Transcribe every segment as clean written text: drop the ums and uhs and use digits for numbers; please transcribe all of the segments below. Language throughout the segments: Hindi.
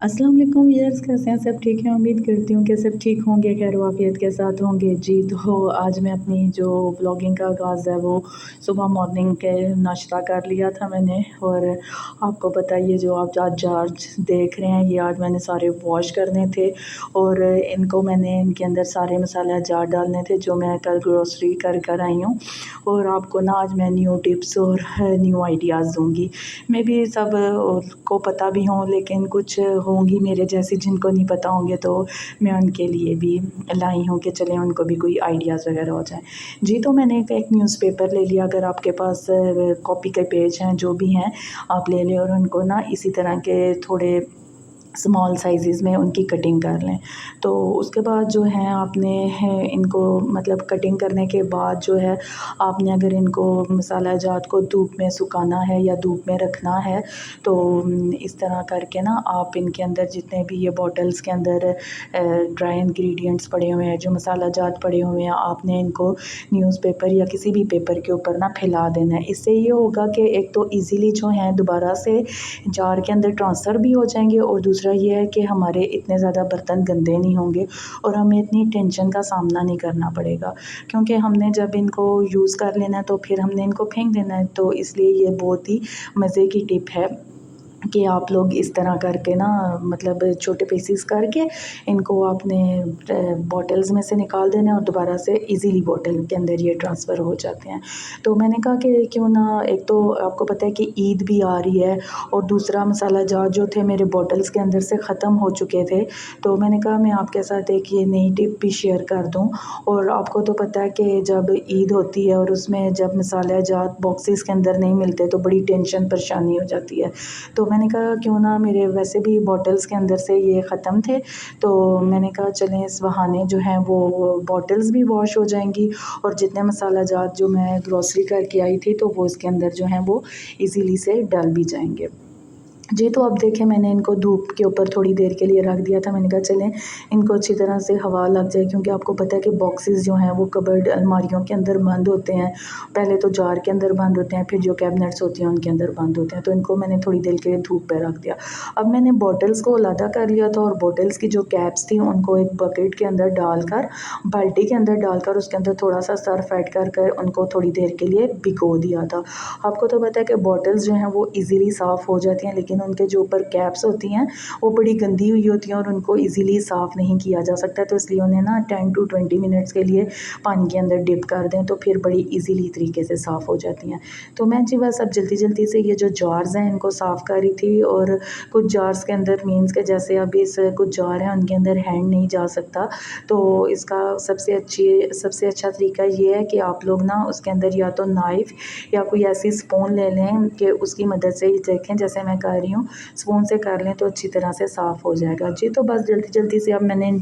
अस्सलाम वालेकुम यार्स, कैसे हैं सब? ठीक हैं, उम्मीद करती हूँ कि सब ठीक होंगे, खैर वाफ़ियत के साथ होंगे। जी, तो आज मैं अपनी जो व्लॉगिंग का आगाज़ है वो सुबह मॉर्निंग के नाश्ता कर लिया था मैंने। और आपको पता है ये जो आप आज जार्स देख रहे हैं ये आज मैंने सारे वॉश करने थे और इनको मैंने इनके अंदर सारे मसाले जार डालने थे जो मैं कल ग्रोसरी कर कर आई हूँ। और आपको ना आज मैं न्यू टिप्स और न्यू आइडियाज़ दूँगी। मे बी सब को पता भी हों, लेकिन कुछ होंगी मेरे जैसी जिनको नहीं पता होंगे, तो मैं उनके लिए भी लाई हूँ कि चलें उनको भी कोई आइडियाज़ वगैरह हो जाए। जी, तो मैंने एक न्यूज़पेपर ले लिया। अगर आपके पास कॉपी के पेज हैं जो भी हैं आप ले लें और उनको ना इसी तरह के थोड़े स्मॉल साइज़ेज़ में उनकी कटिंग कर लें। तो उसके बाद जो है आपने है इनको मतलब कटिंग करने के बाद जो है आपने अगर इनको मसाला जात को धूप में सुखाना है या धूप में रखना है तो इस तरह करके ना आप इनके अंदर जितने भी ये बॉटल्स के अंदर ड्राई इंग्रेडिएंट्स पड़े हुए हैं, जो मसाला जात पड़े हुए हैं, आपने इनको न्यूज़पेपर या किसी भी पेपर के ऊपर ना फैला देना है। इससे ये होगा कि एक तो ईज़िली जो है दोबारा से जार के अंदर ट्रांसफ़र भी हो जाएंगे और दूसरा ये है कि हमारे इतने ज़्यादा बर्तन गंदे नहीं होंगे और हमें इतनी टेंशन का सामना नहीं करना पड़ेगा, क्योंकि हमने जब इनको यूज़ कर लेना है तो फिर हमने इनको फेंक देना है। तो इसलिए ये बहुत ही मज़े की टिप है कि आप लोग इस तरह करके ना मतलब छोटे पीसेस करके इनको आपने बॉटल्स में से निकाल देना है और दोबारा से इजीली बॉटल के अंदर ये ट्रांसफ़र हो जाते हैं। तो मैंने कहा कि क्यों ना, एक तो आपको पता है कि ईद भी आ रही है और दूसरा मसाला जार जो थे मेरे बॉटल्स के अंदर से ख़त्म हो चुके थे। तो मैंने कहा मैं आपके साथ एक ये नई टिप भी शेयर कर दूँ। और आपको तो पता है कि जब ईद होती है और उसमें जब मसाला जात बॉक्सेस के अंदर नहीं मिलते तो बड़ी टेंशन परेशानी हो जाती है। तो मैंने कहा क्यों ना, मेरे वैसे भी बॉटल्स के अंदर से ये ख़त्म थे, तो मैंने कहा चलें इस बहाने जो है वो बॉटल्स भी वॉश हो जाएंगी और जितने मसाला जात जो मैं ग्रोसरी करके आई थी तो वो इसके अंदर जो हैं वो इजीली से डल भी जाएंगे। जी, तो अब देखें मैंने इनको धूप के ऊपर थोड़ी देर के लिए रख दिया था। मैंने कहा चलें इनको अच्छी तरह से हवा लग जाए, क्योंकि आपको पता है कि बॉक्सेस जो हैं वो कबर्ड अलमारियों के अंदर बंद होते हैं। पहले तो जार के अंदर बंद होते हैं, फिर जो कैबिनेट्स होती हैं उनके अंदर बंद होते हैं। तो इनको मैंने थोड़ी देर के लिए धूप पे रख दिया। अब मैंने बॉटल्स को अलहदा कर लिया था और बॉटल्स की जो कैप्स थी उनको एक बकेट के अंदर डालकर, बाल्टी के अंदर डालकर उसके अंदर थोड़ा-सा सर्फ़ ऐड कर कर उनको थोड़ी देर के लिए भिगो दिया था। आपको तो पता है कि बॉटल्स जो हैं वो ईज़िली साफ़ हो जाती हैं, लेकिन उनके जो ऊपर कैप्स होती हैं वो बड़ी गंदी हुई होती हैं और उनको ईज़िली साफ़ नहीं किया जा सकता। तो इसलिए उन्हें ना 10 टू 20 मिनट्स के लिए पानी के अंदर डिप कर दें तो फिर बड़ी ईज़िली तरीके से साफ़ हो जाती हैं। तो मैं जी बस अब जल्दी-जल्दी से ये जो जार्स हैं इनको साफ़ कर रही थी। और कुछ जार्स के अंदर मीन्स के जैसे अभी इस कुछ जार हैं उनके अंदर हैंड नहीं जा सकता, तो इसका सबसे अच्छा तरीका ये है कि आप लोग ना उसके अंदर या तो नाइफ़ या कोई ऐसी स्पून ले लें कि उसकी मदद से ही देखें जैसे मैं कर रही हूँ, स्पून से कर लें तो अच्छी तरह से साफ़ हो जाएगा। जी, तो बस जल्दी-जल्दी से अब मैंने इन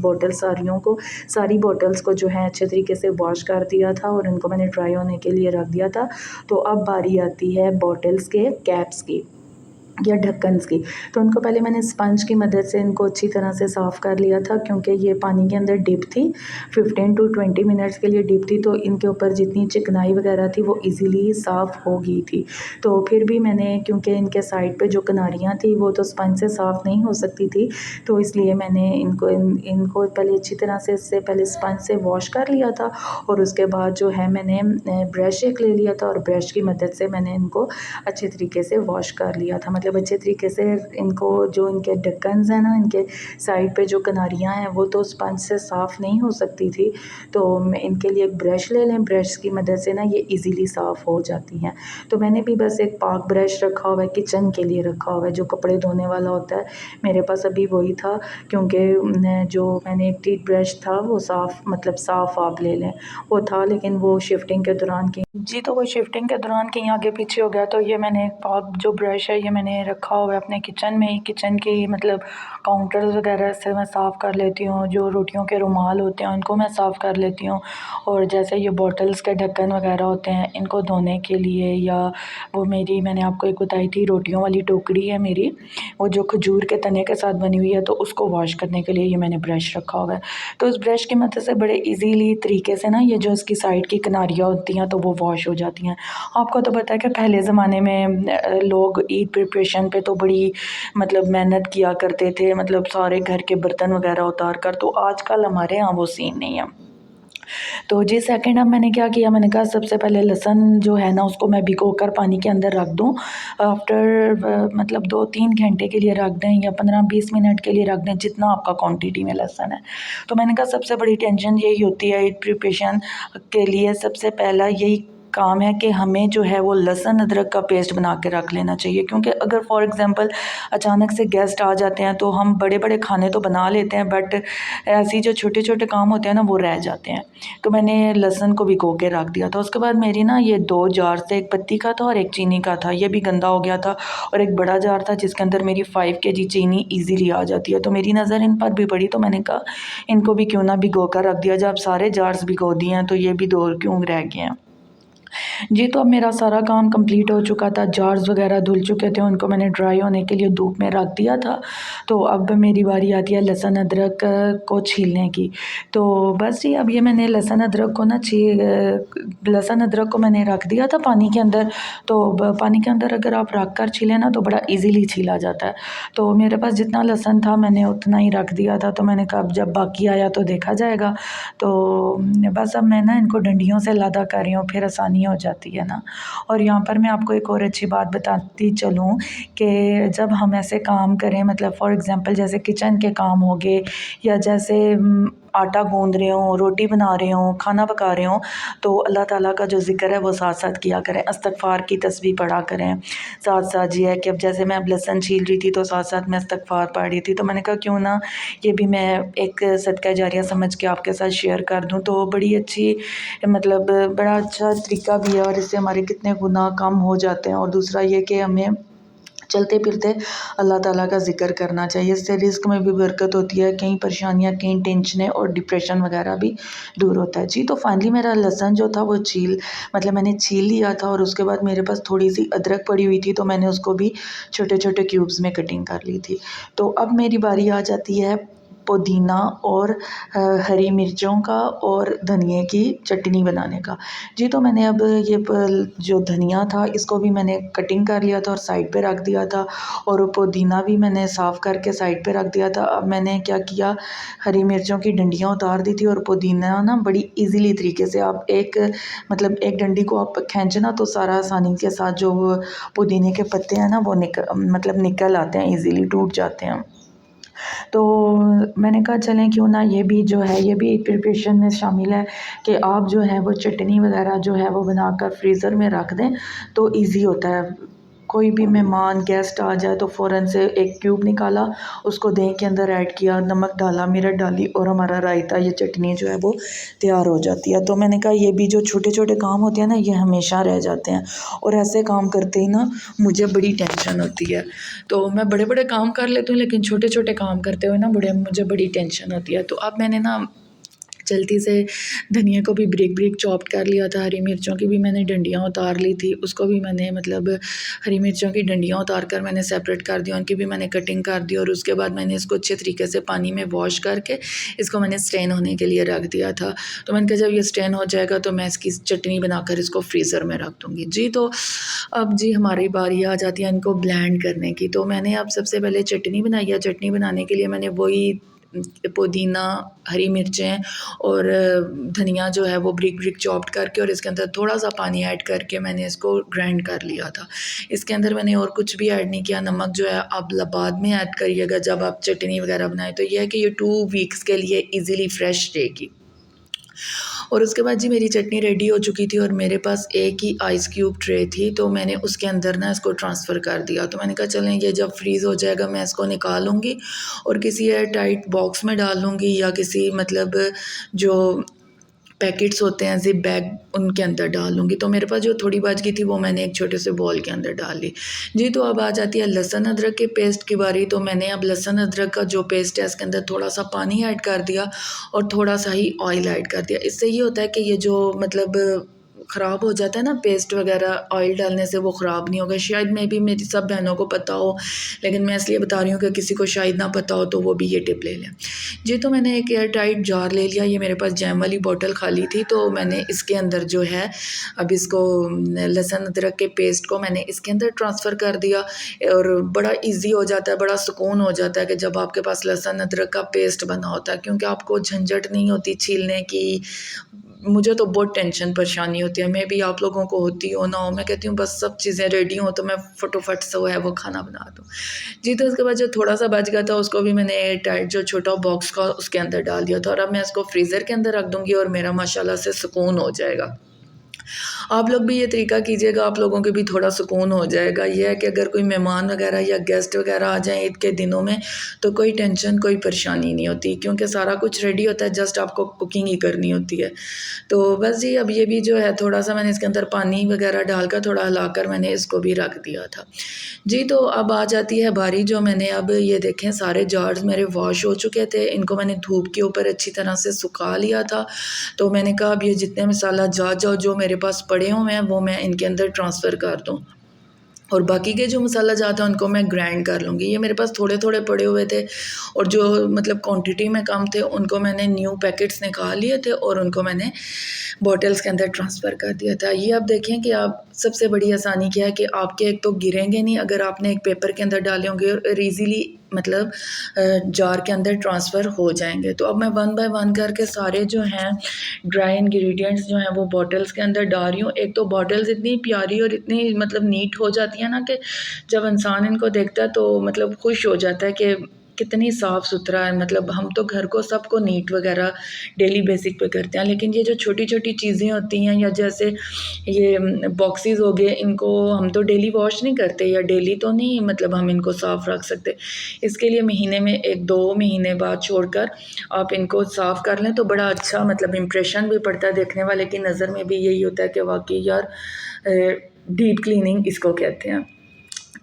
सारी बॉटल्स को जो है अच्छे तरीके से वॉश कर दिया था और इनको मैंने ड्राई होने के लिए रख दिया था। तो अब बारी आती है बॉटल्स के कैप्स की या ढक्कन्स की। तो उनको पहले मैंने स्पंज की मदद से इनको अच्छी तरह से साफ़ कर लिया था, क्योंकि ये पानी के अंदर डिप थी, 15 टू 20 मिनट्स के लिए डिप थी, तो इनके ऊपर जितनी चिकनाई वगैरह थी वो ईज़िली साफ़ हो गई थी। तो फिर भी मैंने, क्योंकि इनके साइड पे जो किनारियाँ थी वो तो स्पंज से साफ़ नहीं हो सकती थी, तो इसलिए मैंने इनको पहले अच्छी तरह से इससे पहले स्पंज से वॉश कर लिया था। और उसके बाद जो है मैंने ब्रश एक ले लिया था और ब्रश की मदद से मैंने इनको अच्छे तरीके से वॉश कर लिया था। मतलब अच्छे तरीके से इनको, जो इनके ढक्कन्स हैं ना, इनके साइड पे जो किनारियाँ हैं वो तो स्पंज से साफ़ नहीं हो सकती थी, तो इनके लिए एक ब्रश ले लें, ब्रश की मदद से ना ये इजीली साफ़ हो जाती हैं। तो मैंने भी बस एक पाक ब्रश रखा हुआ है, किचन के लिए रखा हुआ है, जो कपड़े धोने वाला होता है, मेरे पास अभी वही था, क्योंकि जो मैंने एक टीथ ब्रश था वो साफ़ आप ले लें वो था, लेकिन वो शिफ्टिंग के दौरान कहीं आगे पीछे हो गया। तो ये मैंने एक पाक जो ब्रश है ये मैंने रखा हुआ है अपने किचन में ही, किचन की मतलब काउंटर्स वगैरह से मैं साफ़ कर लेती हूँ, जो रोटियों के रुमाल होते हैं उनको मैं साफ़ कर लेती हूँ। और जैसे ये बॉटल्स के ढक्कन वगैरह होते हैं इनको धोने के लिए, या वो मैंने आपको एक बताई थी रोटियों वाली टोकरी है मेरी, वो जो खजूर के तने के साथ बनी हुई है, तो उसको वॉश करने के लिए ये मैंने ब्रश रखा हुआ है। तो उस ब्रश की मदद से बड़े ईजीली तरीके से ना ये जो इसकी साइड की किनारियाँ होती हैं तो वो वॉश हो जाती हैं। आपको तो पता है कि पहले ज़माने में लोग ईद प्रिपरेशन पे तो बड़ी मतलब मेहनत किया करते थे, मतलब सारे घर के बर्तन वगैरह उतार कर। तो आजकल हमारे यहाँ वो सीन नहीं है। तो जी सेकंड अब मैंने क्या किया, मैंने कहा सबसे पहले लहसुन जो है ना उसको मैं भिगो कर पानी के अंदर रख दूँ। आफ्टर मतलब 2-3 घंटे के लिए रख दें या 15-20 मिनट के लिए रख दें, जितना आपका क्वांटिटी में लहसुन है। तो मैंने कहा सबसे बड़ी टेंशन यही होती है ईद प्रिपरेशन के लिए, सबसे पहला यही काम है कि हमें जो है वो लहसुन अदरक का पेस्ट बना के रख लेना चाहिए। क्योंकि अगर फॉर एग्ज़ाम्पल अचानक से गेस्ट आ जाते हैं तो हम बड़े बड़े खाने तो बना लेते हैं, बट ऐसी जो छोटे छोटे काम होते हैं ना वो रह जाते हैं। तो मैंने लहसुन को भिगो के रख दिया था। उसके बाद मेरी ना ये 2 जार थे, एक पत्ती का था और एक चीनी का था, ये भी गंदा हो गया था। और एक बड़ा जार था जिसके अंदर मेरी 5 केजी चीनी ईज़िली आ जाती है। तो मेरी नज़र इन पर भी पड़ी, तो मैंने कहा इनको भी क्यों ना भिगो कर रख दिया। जब सारे जार्स भिगो दिए हैं तो ये भी 2 क्यों रह गए हैं। जी, तो अब मेरा सारा काम कंप्लीट हो चुका था, जार्स वगैरह धुल चुके थे, उनको मैंने ड्राई होने के लिए धूप में रख दिया था। तो अब मेरी बारी आती है लहसुन अदरक को छीलने की। तो बस जी, अब ये मैंने लहसुन अदरक को ना लहसुन अदरक को मैंने रख दिया था पानी के अंदर। तो पानी के अंदर अगर आप रख कर छीलें ना तो बड़ा ईज़िली छीला जाता है। तो मेरे पास जितना लहसुन था मैंने उतना ही रख दिया था। तो मैंने कहा अब जब बाकी आया तो देखा जाएगा। तो बस अब मैं ना इनको डंडियों से लादा कर रही हूँ, फिर आसानी हो जाती है ना। और यहाँ पर मैं आपको एक और अच्छी बात बताती चलूँ कि जब हम ऐसे काम करें, मतलब फॉर एग्ज़ाम्पल जैसे किचन के काम हो गए या जैसे आटा गूँध रहे हों, रोटी बना रहे हों, खाना पका रहे हों, तो अल्लाह ताला का जो ज़िक्र है वो साथ साथ किया करें, इस्तग़फ़ार की तस्बीह पढ़ा करें। साथ साथ ये है कि अब जैसे मैं अब लहसुन छील रही थी तो साथ साथ मैं इस्तग़फ़ार पढ़ रही थी। तो मैंने कहा क्यों ना ये भी मैं एक सदका जारिया समझ के आपके साथ शेयर कर दूँ। तो बड़ी अच्छी मतलब बड़ा अच्छा तरीका भी है और इससे हमारे कितने गुनाह कम हो जाते हैं। और दूसरा ये कि हमें चलते फिरते अल्लाह ताला का ज़िक्र करना चाहिए, इससे रिज़्क में भी बरकत होती है, कई परेशानियाँ, कई टेंशनें और डिप्रेशन वगैरह भी दूर होता है। जी, तो फाइनली मेरा लहसुन जो था वो मैंने छील लिया था और उसके बाद मेरे पास थोड़ी सी अदरक पड़ी हुई थी, तो मैंने उसको भी छोटे छोटे क्यूब्स में कटिंग कर ली थी। तो अब मेरी बारी आ जाती है पुदीना और हरी मिर्चों का और धनिए की चटनी बनाने का। जी, तो मैंने अब ये जो धनिया था इसको भी मैंने कटिंग कर लिया था और साइड पे रख दिया था, और पुदीना भी मैंने साफ़ करके साइड पे रख दिया था। अब मैंने क्या किया, हरी मिर्चों की डंडियाँ उतार दी थी और पुदीना ना बड़ी ईज़िली तरीके से आप एक डंडी को आप खींचना तो सारा आसानी के साथ जो वो पुदीने के पत्ते हैं ना वो निकल आते हैं, ईज़िली टूट जाते हैं। तो मैंने कहा चलें क्यों ना ये भी जो है ये भी एक प्रिपरेशन में शामिल है कि आप जो है वो चटनी वगैरह जो है वो बनाकर फ्रीज़र में रख दें तो इजी होता है। कोई भी मेहमान गेस्ट आ जाए तो फ़ौरन से एक क्यूब निकाला, उसको दही के अंदर ऐड किया, नमक डाला, मिर्च डाली और हमारा रायता, ये चटनी जो है वो तैयार हो जाती है। तो मैंने कहा ये भी जो छोटे छोटे काम होते हैं ना ये हमेशा रह जाते हैं, और ऐसे काम करते ही ना मुझे बड़ी टेंशन होती है। तो मैं बड़े बड़े काम कर लेती हूँ लेकिन छोटे छोटे काम करते हुए ना मुझे बड़ी टेंशन होती है। तो अब मैंने ना जल्दी से धनिया को भी ब्रिक ब्रिक चॉप कर लिया था, हरी मिर्चों की भी मैंने डंडियाँ उतार ली थी, उसको भी मैंने मतलब हरी मिर्चों की डंडियाँ उतार कर मैंने सेपरेट कर दिया, उनकी भी मैंने कटिंग कर दी। और उसके बाद मैंने इसको अच्छे तरीके से पानी में वॉश करके इसको मैंने स्ट्रेन होने के लिए रख दिया था। तो मैंने कहा जब ये स्ट्रेन हो जाएगा तो मैं इसकी चटनी बनाकर इसको फ्रीज़र में रख दूँगी। जी, तो अब जी हमारी बारी आ जाती है इनको ब्लेंड करने की। तो मैंने अब सबसे पहले चटनी बनाई है। चटनी बनाने के लिए मैंने वही पुदीना, हरी मिर्चें और धनिया जो है वो ब्रिक ब्रिक चॉप्ड करके और इसके अंदर थोड़ा सा पानी ऐड करके मैंने इसको ग्राइंड कर लिया था। इसके अंदर मैंने और कुछ भी ऐड नहीं किया। नमक जो है आप बाद में ऐड करिएगा जब आप चटनी वगैरह बनाएं। तो यह है कि ये 2 वीक्स के लिए ईज़िली फ्रेश रहेगी। और उसके बाद जी मेरी चटनी रेडी हो चुकी थी और मेरे पास एक ही आइस क्यूब ट्रे थी, तो मैंने उसके अंदर ना इसको ट्रांसफ़र कर दिया। तो मैंने कहा चलें ये जब फ्रीज़ हो जाएगा मैं इसको निकालूंगी और किसी एयर टाइट बॉक्स में डाल लूँगी या किसी मतलब जो पैकेट्स होते हैं ज़िप बैग उनके अंदर डाल लूँगी। तो मेरे पास जो थोड़ी बच गई थी वो मैंने एक छोटे से बॉल के अंदर डाल ली। जी, तो अब आ जाती है लहसुन अदरक के पेस्ट की बारी। तो मैंने अब लहसुन अदरक का जो पेस्ट है इसके अंदर थोड़ा सा पानी ऐड कर दिया और थोड़ा सा ही ऑयल ऐड कर दिया। इससे ये होता है कि ये जो मतलब ख़राब हो जाता है ना पेस्ट वगैरह, ऑयल डालने से वो ख़राब नहीं होगा। शायद मे भी मेरी सब बहनों को पता हो, लेकिन मैं इसलिए बता रही हूँ कि किसी को शायद ना पता हो तो वो भी ये टिप ले लें जी। तो मैंने एक एयर टाइट जार ले लिया। ये मेरे पास जैम वाली बॉटल खाली थी, तो मैंने इसके अंदर जो है अब इसको लहसुन अदरक के पेस्ट को मैंने इसके अंदर ट्रांसफ़र कर दिया। और बड़ा इजी हो जाता है, बड़ा सुकून हो जाता है कि जब आपके पास लहसुन अदरक का पेस्ट बना होता है, क्योंकि आपको झंझट नहीं होती छीलने की। मुझे तो बहुत टेंशन परेशानी होती है, मैं भी आप लोगों को होती हो ना हो, मैं कहती हूँ बस सब चीज़ें रेडी हों तो मैं फटोफट से वो है वो खाना बना दूँ जी। तो उसके बाद जो थोड़ा सा बच गया था उसको भी मैंने एयर टाइट जो छोटा बॉक्स का उसके अंदर डाल दिया था, और अब मैं इसको फ्रीज़र के अंदर रख दूँगी और मेरा माशाल्लाह से सुकून हो जाएगा। आप लोग भी ये तरीका कीजिएगा, आप लोगों के भी थोड़ा सुकून हो जाएगा। ये है कि अगर कोई मेहमान वगैरह या गेस्ट वगैरह आ जाएँ ईद के दिनों में, तो कोई टेंशन कोई परेशानी नहीं होती, क्योंकि सारा कुछ रेडी होता है, जस्ट आपको कुकिंग ही करनी होती है। तो बस जी, अब ये भी जो है थोड़ा सा मैंने इसके अंदर पानी वगैरह डालकर थोड़ा हिलाकर मैंने इसको भी रख दिया था जी। तो अब आ जाती है बारी जो मैंने अब ये देखें सारे जार्स मेरे वॉश हो चुके थे, इनको मैंने धूप के ऊपर अच्छी तरह से सुखा लिया था। तो मैंने कहा अब ये जितने मसाला जात जो मेरे पास पड़े हुए हैं वो मैं इनके अंदर ट्रांसफ़र कर दूँ, और बाकी के जो मसाला जाता है उनको मैं ग्राइंड कर लूँगी। ये मेरे पास थोड़े थोड़े पड़े हुए थे, और जो मतलब क्वांटिटी में कम थे उनको मैंने न्यू पैकेट्स निकाल लिए थे और उनको मैंने बॉटल्स के अंदर ट्रांसफ़र कर दिया था। ये आप देखें कि आप सबसे बड़ी आसानी क्या है कि आपके एक तो गिरेंगे नहीं, अगर आपने एक पेपर के अंदर डाले होंगे और ईज़िली मतलब जार के अंदर ट्रांसफ़र हो जाएंगे। तो अब मैं वन बाय वन करके सारे जो हैं ड्राई इंग्रेडिएंट्स जो हैं वो बॉटल्स के अंदर डाल रही हूँ। एक तो बॉटल्स इतनी प्यारी और इतनी मतलब नीट हो जाती है ना कि जब इंसान इनको देखता है तो मतलब खुश हो जाता है कि कितनी साफ़ सुथरा है। मतलब हम तो घर को सबको नीट वगैरह डेली बेसिक पे करते हैं, लेकिन ये जो छोटी छोटी चीज़ें होती हैं, या जैसे ये बॉक्सेस हो गए, इनको हम तो डेली वॉश नहीं करते, या डेली तो नहीं मतलब हम इनको साफ़ रख सकते। इसके लिए महीने में 1-2 महीने बाद छोड़कर आप इनको साफ़ कर लें तो बड़ा अच्छा मतलब इम्प्रेशन भी पड़ता है, देखने वाले की नज़र में भी यही होता है कि वाकई यार डीप क्लीनिंग इसको कहते हैं।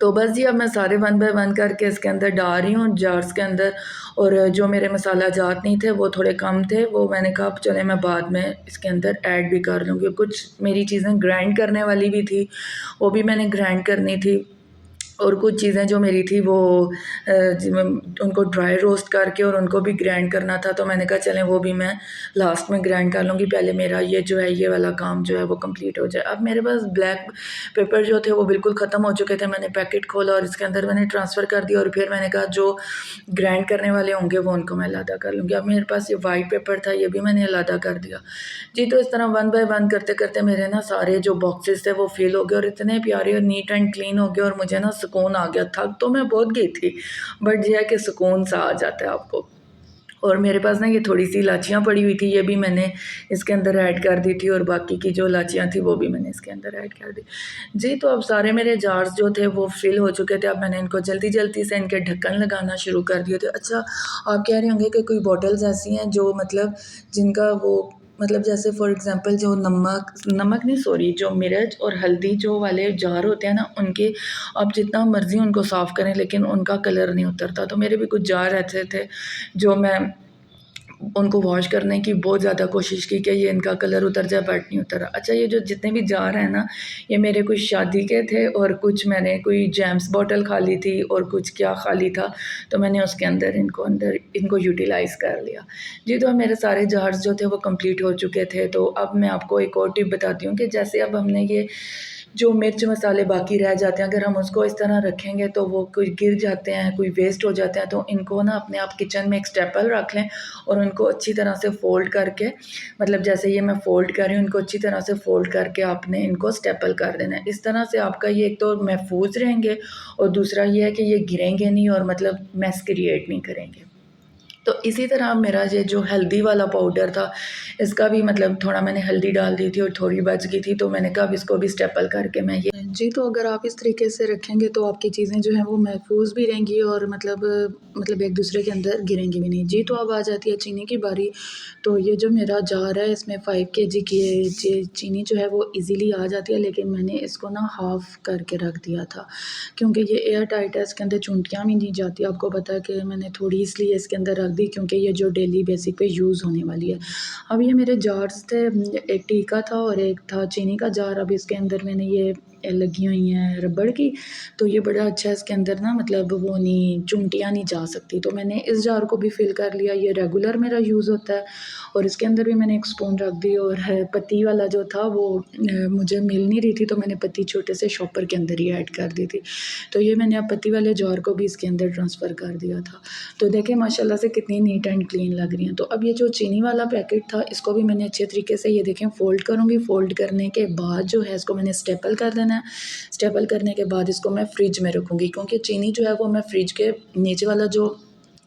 तो बस जी, अब मैं सारे वन बाय वन करके इसके अंदर डाल रही हूँ जार्स के अंदर। और जो मेरे मसाला जात नहीं थे वो थोड़े कम थे, वो मैंने कहा अब चले मैं बाद में इसके अंदर ऐड भी कर लूँगी। कुछ मेरी चीज़ें ग्राइंड करने वाली भी थी, वो भी मैंने ग्राइंड करनी थी, और कुछ चीज़ें जो मेरी थी वो उनको ड्राई रोस्ट करके और उनको भी ग्राइंड करना था, तो मैंने कहा चलें वो भी मैं लास्ट में ग्राइंड कर लूँगी, पहले मेरा ये जो है ये वाला काम जो है वो कंप्लीट हो जाए। अब मेरे पास ब्लैक पेपर जो थे वो बिल्कुल ख़त्म हो चुके थे, मैंने पैकेट खोला और इसके अंदर मैंने ट्रांसफ़र कर दिया, और फिर मैंने कहा जो ग्राइंड करने वाले होंगे वो उनको मैं अलहदा कर लूँगी। अब मेरे पास ये वाइट पेपर था, ये भी मैंने अलहदा कर दिया जी। तो इस तरह वन बाय वन करते करते मेरे ना सारे जो बॉक्सेस थे वो फिल हो गए, और इतने प्यारे और नीट एंड क्लीन हो गए, और मुझे ना सुकून आ गया। थक तो मैं बहुत गई थी, बट ये है कि सुकून सा आ जाता है आपको। और मेरे पास ना ये थोड़ी सी इलाचियाँ पड़ी हुई थी, ये भी मैंने इसके अंदर ऐड कर दी थी, और बाकी की जो इलाचियाँ थी वो भी मैंने इसके अंदर ऐड कर दी जी। तो अब सारे मेरे जार्स जो थे वो फिल हो चुके थे। अब मैंने इनको जल्दी जल्दी से इनके ढक्कन लगाना शुरू कर दिए थे। अच्छा, आप कह रहे होंगे कि कोई बॉटल्स ऐसी हैं जो मतलब जिनका वो मतलब जैसे फॉर एग्ज़ाम्पल जो नमक नमक नहीं सॉरी जो मिर्च और हल्दी जो वाले जार होते हैं ना, उनके आप जितना मर्ज़ी उनको साफ़ करें लेकिन उनका कलर नहीं उतरता। तो मेरे भी कुछ जार ऐसे थे जो मैं उनको वॉश करने की बहुत ज़्यादा कोशिश की कि ये इनका कलर उतर जाए, बट नहीं उतरा। अच्छा, ये जो जितने भी जार हैं ना, ये मेरे कुछ शादी के थे, और कुछ मैंने कोई जैम्स बॉटल खाली थी, और कुछ क्या खाली था, तो मैंने उसके अंदर इनको यूटिलाइज़ कर लिया जी। तो मेरे सारे जार्स जो थे वो कंप्लीट हो चुके थे। तो अब मैं आपको एक और टिप बताती हूँ कि जैसे अब हमने ये जो मिर्च मसाले बाकी रह जाते हैं, अगर हम उसको इस तरह रखेंगे तो वो कोई गिर जाते हैं, कोई वेस्ट हो जाते हैं। तो इनको ना अपने आप किचन में एक स्टेपल रख लें, और उनको अच्छी तरह से फ़ोल्ड करके मतलब जैसे ये मैं फ़ोल्ड कर रही हूँ, इनको अच्छी तरह से फ़ोल्ड करके आपने इनको स्टेपल कर देना है। इस तरह से आपका ये एक तो महफूज रहेंगे, और दूसरा ये है कि ये गिरेंगे नहीं और मतलब मैस क्रिएट नहीं करेंगे। तो इसी तरह मेरा ये जो हल्दी वाला पाउडर था, इसका भी मतलब थोड़ा मैंने हल्दी डाल दी थी और थोड़ी बच गई थी, तो मैंने कहा अब इसको भी स्टेपल करके मैं ये जी। तो अगर आप इस तरीके से रखेंगे तो आपकी चीज़ें जो हैं वो महफूज भी रहेंगी, और मतलब एक दूसरे के अंदर गिरेंगी भी नहीं जी। तो अब आ जाती है चीनी की बारी। तो ये जो मेरा जार है इसमें 5 केजी की चीनी जो है वो इजीली आ जाती है, लेकिन मैंने इसको ना हाफ़ करके रख दिया था, क्योंकि ये एयर टाइट है, इसके अंदर चूंटियाँ भी नहीं जाती। आपको पता है कि मैंने थोड़ी इसलिए इसके अंदर रख दी क्योंकि ये जो डेली बेसिक पे यूज़ होने वाली है। अब ये मेरे जार्स थे, एक टीका था और एक था चीनी का जार। अब इसके अंदर मैंने ये लगी हुई हैं रबड़ की, तो ये बड़ा अच्छा है, इसके अंदर ना मतलब वो नहीं, चुंटियाँ नहीं जा सकती। तो मैंने इस जार को भी फिल कर लिया, ये रेगुलर मेरा यूज़ होता है। और इसके अंदर भी मैंने एक स्पून रख दी और है पत्ती वाला जो था वो मुझे मिल नहीं रही थी, तो मैंने पत्ती छोटे से शॉपर के अंदर ही ऐड कर दी थी। तो ये मैंने अब पत्ती वाले जार को भी इसके अंदर ट्रांसफ़र कर दिया था। तो देखें माशाल्लाह से कितनी नीट एंड क्लीन लग रही हैं। तो अब ये जो चीनी वाला पैकेट था इसको भी मैंने अच्छे तरीके से ये देखें फ़ोल्ड करूँगी। फ़ोल्ड करने के बाद जो है इसको मैंने स्टेपल कर देना है। स्टेपल करने के बाद इसको मैं फ्रिज में रखूँगी, क्योंकि चीनी जो है वो मैं फ्रिज के नीचे वाला जो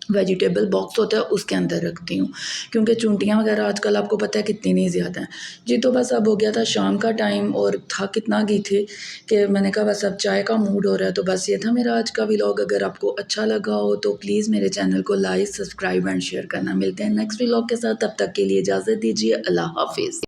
वेजिटेबल बॉक्स होता है उसके अंदर रखती हूँ, क्योंकि चूंटियाँ वगैरह आजकल आपको पता है कितनी नहीं ज़्यादा हैं जी। तो बस अब हो गया था शाम का टाइम और थक कितना गई थी कि मैंने कहा बस अब चाय का मूड हो रहा है। तो बस ये था मेरा आज का व्लॉग। अगर आपको अच्छा लगा हो तो प्लीज़ मेरे चैनल को लाइक, सब्सक्राइब एंड शेयर करना। मिलते हैं नेक्स्ट व्लॉग के साथ, तब तक के लिए इजाज़त दीजिए। अल्लाह हाफिज़।